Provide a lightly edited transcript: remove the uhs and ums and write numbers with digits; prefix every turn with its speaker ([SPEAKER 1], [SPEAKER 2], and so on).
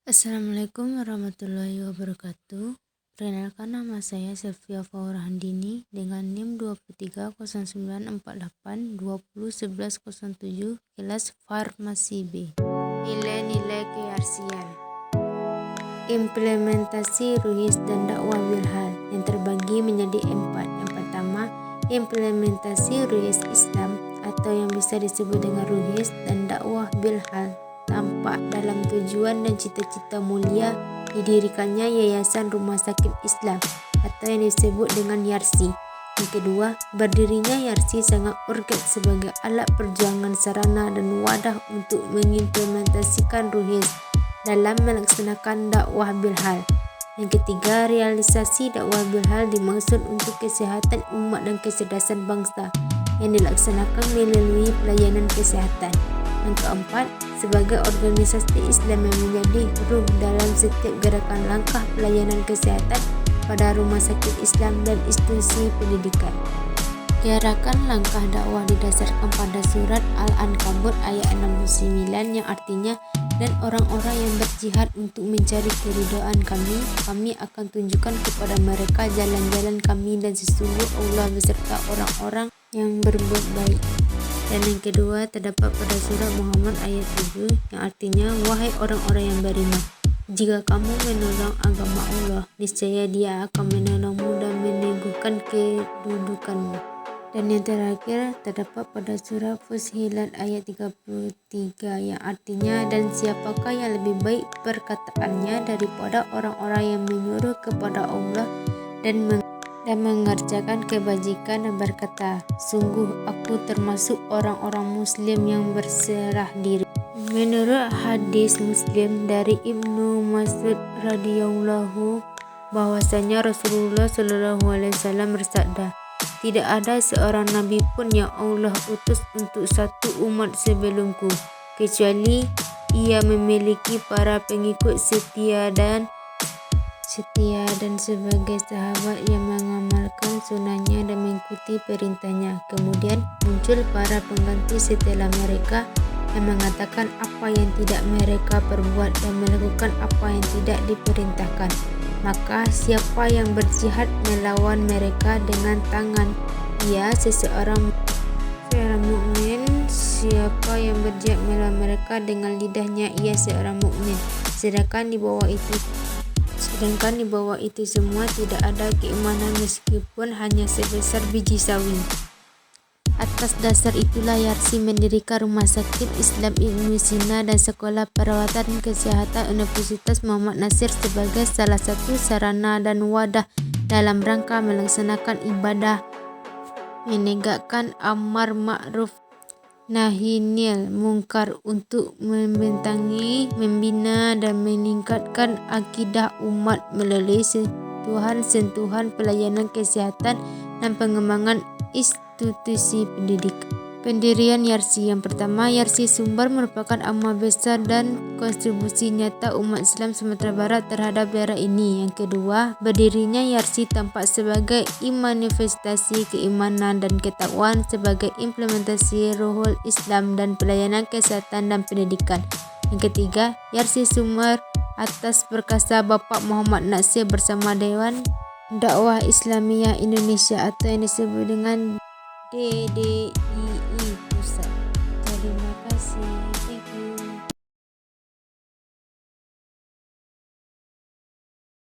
[SPEAKER 1] Assalamualaikum warahmatullahi wabarakatuh. Perkenalkan, nama saya Sylvia Faura Handini dengan NIM 230948201107 kelas Farmasi B. Nilai-nilai kearsian. Implementasi ruhis dan dakwah bilhal yang terbagi menjadi 4. Yang pertama, implementasi ruhis Islam atau yang bisa disebut dengan ruhis dan dakwah bilhal tampak dalam tujuan dan cita-cita mulia didirikannya Yayasan Rumah Sakit Islam atau yang disebut dengan YARSI. Yang kedua, berdirinya YARSI sangat urgen sebagai alat perjuangan sarana dan wadah untuk mengimplementasikan ruhis dalam melaksanakan dakwah bilhal. Yang ketiga, realisasi dakwah bilhal dimaksud untuk kesehatan umat dan kecerdasan bangsa yang dilaksanakan melalui pelayanan kesehatan. Yang keempat, sebagai organisasi Islam yang menjadi ruh dalam setiap gerakan langkah pelayanan kesehatan pada rumah sakit Islam dan institusi pendidikan. Gerakan langkah dakwah didasarkan pada surat Al-Ankabut ayat 69 yang artinya, dan orang-orang yang berjihad untuk mencari keridhaan kami akan tunjukkan kepada mereka jalan-jalan kami, dan sesungguh Allah beserta orang-orang yang berbuat baik. Dan yang kedua terdapat pada surat Muhammad ayat 7 yang artinya, wahai orang-orang yang beriman, jika kamu menolong agama Allah, niscaya Dia akan menolongmu dan meneguhkan kedudukanmu. Dan yang terakhir terdapat pada surah Fussilat ayat 33 yang artinya, dan siapakah yang lebih baik perkataannya daripada orang-orang yang menyuruh kepada Allah dan mengerjakan kebajikan dan berkata, sungguh aku termasuk orang-orang muslim yang berserah diri. Menurut hadis Muslim dari Ibnu Mas'ud radhiyallahu bahwasanya Rasulullah SAW bersabda, tidak ada seorang nabi pun yang Allah utus untuk satu umat sebelumku, kecuali ia memiliki para pengikut setia dan sebagai sahabat yang mengamalkan sunnahnya dan mengikuti perintahnya. Kemudian muncul para pengganti setelah mereka yang mengatakan apa yang tidak mereka perbuat dan melakukan apa yang tidak diperintahkan. Maka siapa yang berjihad melawan mereka dengan tangan, ia seseorang mukmin. Siapa yang berjihad melawan mereka dengan lidahnya, ia seorang mukmin. Sedangkan di bawah itu semua tidak ada keimanan meskipun hanya sebesar biji sawi. Atas dasar itulah YARSI mendirikan Rumah Sakit Islam Ibnu Sina dan Sekolah Perawatan Kesehatan Universitas Muhammad Nasir sebagai salah satu sarana dan wadah dalam rangka melaksanakan ibadah, menegakkan amar ma'ruf nahi anil munkar untuk membentengi, membina dan meningkatkan akidah umat melalui sentuhan pelayanan kesehatan dan pengembangan institusi pendidikan. Pendirian YARSI. Yang pertama, YARSI Sumbar merupakan amal besar dan kontribusi nyata umat Islam Sumatera Barat terhadap daerah ini. Yang kedua, berdirinya YARSI tampak sebagai manifestasi keimanan dan ketakwaan sebagai implementasi ruhul Islam dan pelayanan kesehatan dan pendidikan. Yang ketiga, YARSI Sumbar atas perkasa Bapak Muhammad Nasir bersama Dewan Dakwah Islamiyah Indonesia atau yang disebut dengan DDI